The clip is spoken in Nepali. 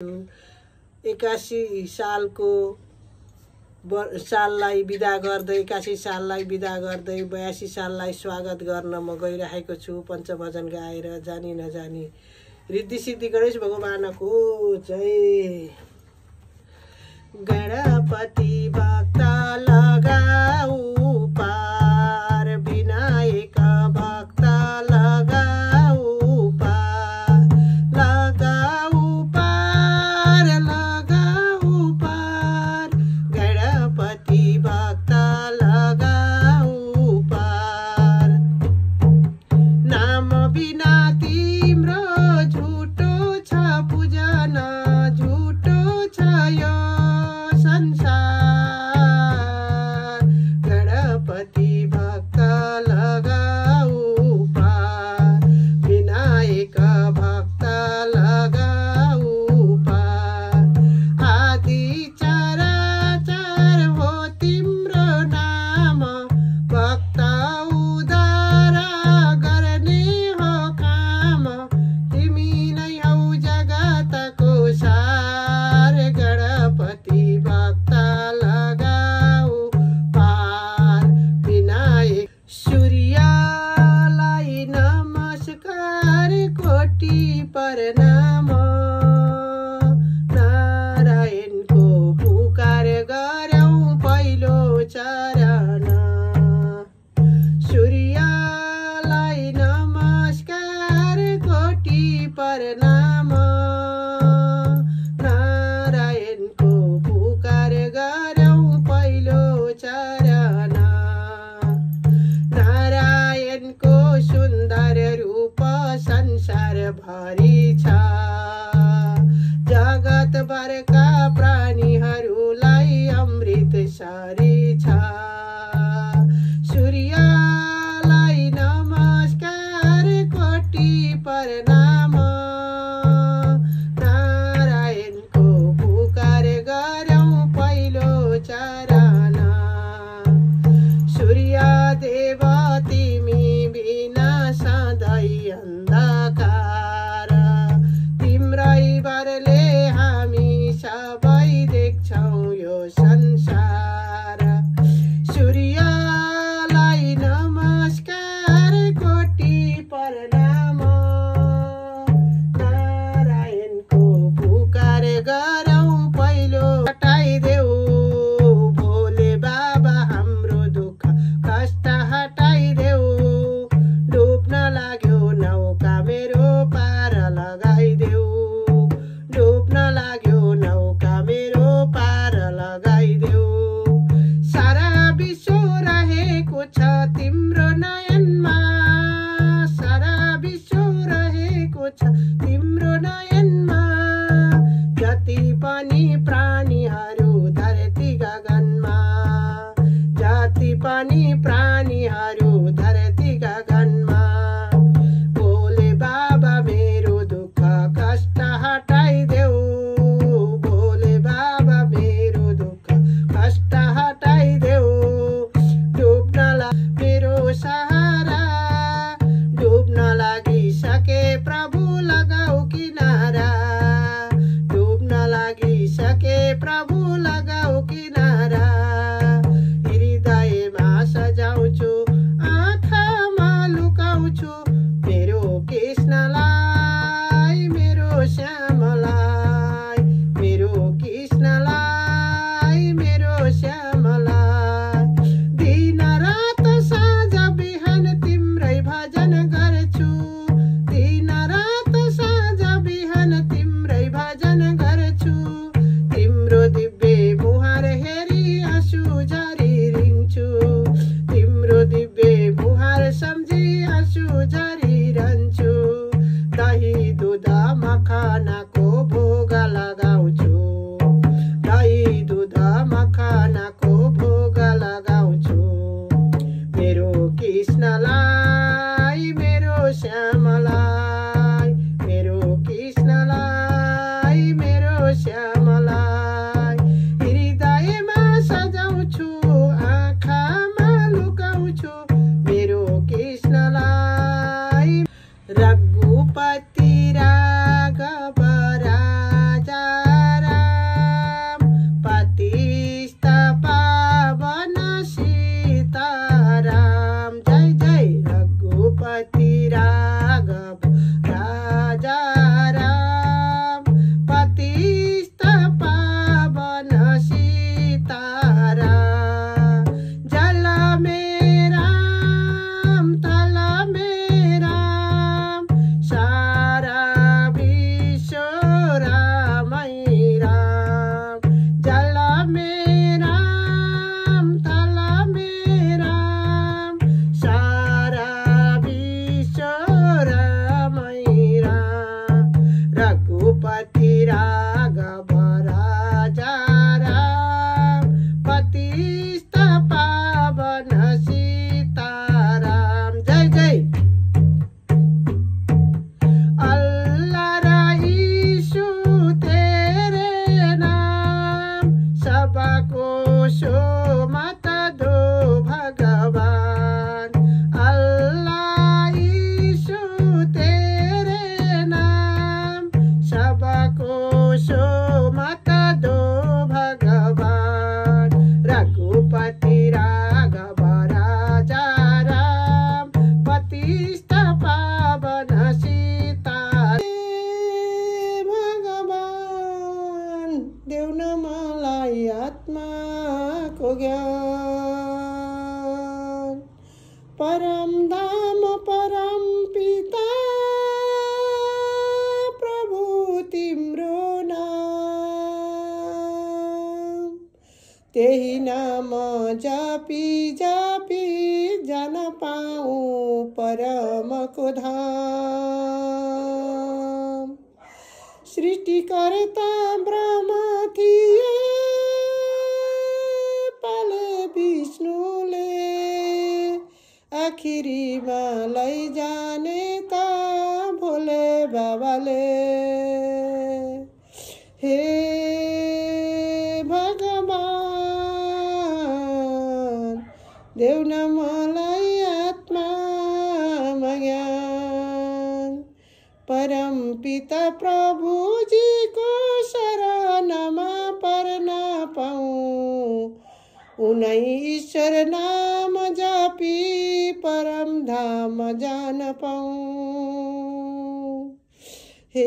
81 सालको साललाई बिदा गर्दै 81 साललाई बिदा गर्दै 82 साललाई स्वागत गर्न म गइरहेको छु। पञ्चभजन गाएर जानी नजानी रिद्धि सिद्धि गणेश भगवानको जय। गणपति भक्त लगाऊ पार, विनायक भक्त लगाऊ पार, लगाऊ पार, लगाऊ पार, गणपति भक्त लगाऊ पार। नाम बिना तिम्रो झुटो छ पूजन, झुटो छ यो संसार। गणपति भक्त लगाऊ पार, विनायक भक्त लगाऊ पार। आदि चराचर हो तिम्रो नाम, भक्त उद्धार गर्ने हो काम। तिमी नै हौ जगतको सार, गणपति भक्त लगाऊ पार, विनायक। सूर्यलाई नमस्कार कोटि प्रणाम, नारायणको पुकार गरौँ पहिलो चरण। सूर्यलाई नमस्कार कोटि प्रणाम, नारायणको पुकार गरौँ पहिलो चरण। नारायणको सुन्दर रूप संसार भरि छ, जगतभरका प्राणीहरूलाई अमृत सरी छ। सूर्यलाई नमस्कार कोटि प्रणाम, नारायणको पुकार गरौँ पहिलो चरण। सूर्यदेव तिमी बिना सधैँ अन्धकार, तिम्रै वरले हामी सबै देख्छौँ यो संसार। सूर्यलाई नमस्कार कोटि प्रणाम, नारायणको पुकार गरौँ पहिलो। हटाइदेऊ भोले बाबा हाम्रो दुःख कष्ट हटाइदेऊ। डुब्न लाग्यो नौका मेरो पार लगाइदेऊ, डुब्न लाग्यो नौका मेरो पार लगाइदेऊ। सारा विश्व रहेको छ तिम्रो नयनमा, सारा विश्व रहेको छ तिम्रो नयनमा। जति पनि प्राणीहरू धरती गगनमा, जति पनि प्राणीहरू धरती गगनमा। भोले बाबा मेरो दुःख कष्ट हटाइदेऊ, भोले बाबा मेरो दुःख कष्ट हटाइदेऊ। डुब्न मेरो सहारा, डुब्न लागिसके प्रभु लगाऊ किनारा, डुब्न लागिसके प्रभु लगाऊ किनारा। हृदयमा सजाउँछु आँखामा लुकाउँछु मेरो कृष्णलाई, मेरो श्यामलाई, मेरो कृष्णलाई, मेरो श्यामलाई। दिन रात साँझ बिहान तिम्रै भजन गर्छु, दिन रात साँझ बिहान तिम्रै भजन गर्छु। तिम्रो दिव्य मुहार हेरी आँसु झरिरहन्छु, तिम्रो दिव्य मुहार सम्झी आँसु झरिरहन्छु। दही दुध मखनाको भोग लगाउँछु, दही दुध मखनाको भोग लगाउँछु। मेरो कृष्णलाई, मेरो श्यामलाई, मेरो कृष्णलाई, मेरो श्यामलाई। हृदयमा सजाउँछु आँखामा लुकाउँछु मेरो कृष्णलाई। रघुपति राघव राजा सो मत दो भगवान रघुपति राघव राजा राम पतिष्ठ पावन सीता भगवान देऊ न मलाई आत्माको ज्ञान परम धाम परम पिता प्रभु तिम्रो नाम त्यही नाम जपी जपी जान पाऊँ परमको धाम सृष्टिकर्ता ब्रह्मा थिए पाले विष्णुले आखिरीमा लैजाने त भोले बाबाले हे भगवान देऊ न मलाई आत्मामा ज्ञान परम पिता प्रभुजीको शरणमा पर्न पाऊँ उनै ईश्वर नाम जपी परम धाम जान पाऊँ हे